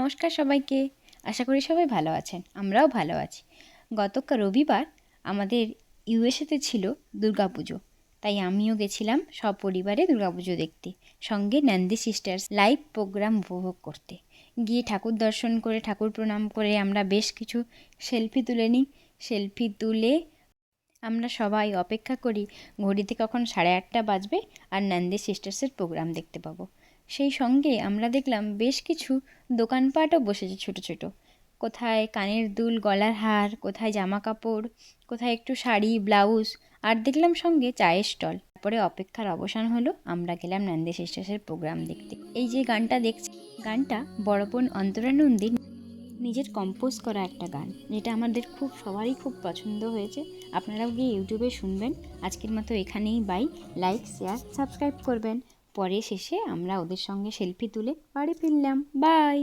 নমস্কার সবাইকে। আশা করি সবাই ভালো আছেন, আমরাও ভালো আছি। গতকাল রবিবার আমাদের ইউএসএতে ছিল দুর্গাপুজো, তাই আমিও গেছিলাম সপরিবারে দুর্গাপুজো দেখতে, সঙ্গে নন্দী সিস্টার্স লাইভ প্রোগ্রাম উপভোগ করতে। গিয়ে ঠাকুর দর্শন করে, ঠাকুর প্রণাম করে আমরা বেশ কিছু সেলফি তুলে নিই। সেলফি তুলে আমরা সবাই অপেক্ষা করি ঘড়িতে কখন 8:30 বাজবে আর নন্দী সিস্টার্সের প্রোগ্রাম দেখতে পাবো। সেই সঙ্গে আমরা দেখলাম বেশ কিছু দোকানপাটও বসেছে ছোট ছোট, কোথায় কানের দুল, গলার হার, কোথায় জামা কাপড়, কোথায় একটু শাড়ি ব্লাউজ, আর দেখলাম সঙ্গে চায়ের স্টল। তারপরে অপেক্ষার অবসান হলো, আমরা গেলাম নন্দী সিস্টার্সের প্রোগ্রাম দেখতে। এই যে গানটা দেখছি, গানটা বড় বোন অন্তরা নন্দীর নিজের কম্পোজ করা একটা গান, যেটা আমাদের সবারই খুব পছন্দ হয়েছে। আপনারাও গিয়ে ইউটিউবে শুনবেন। আজকের মতো এখানেই বাই। লাইক, শেয়ার, সাবস্ক্রাইব করবেন। পরে শেষে আমরা ওদের সঙ্গে সেলফি তুলে বাড়ি ফিরলাম। বাই।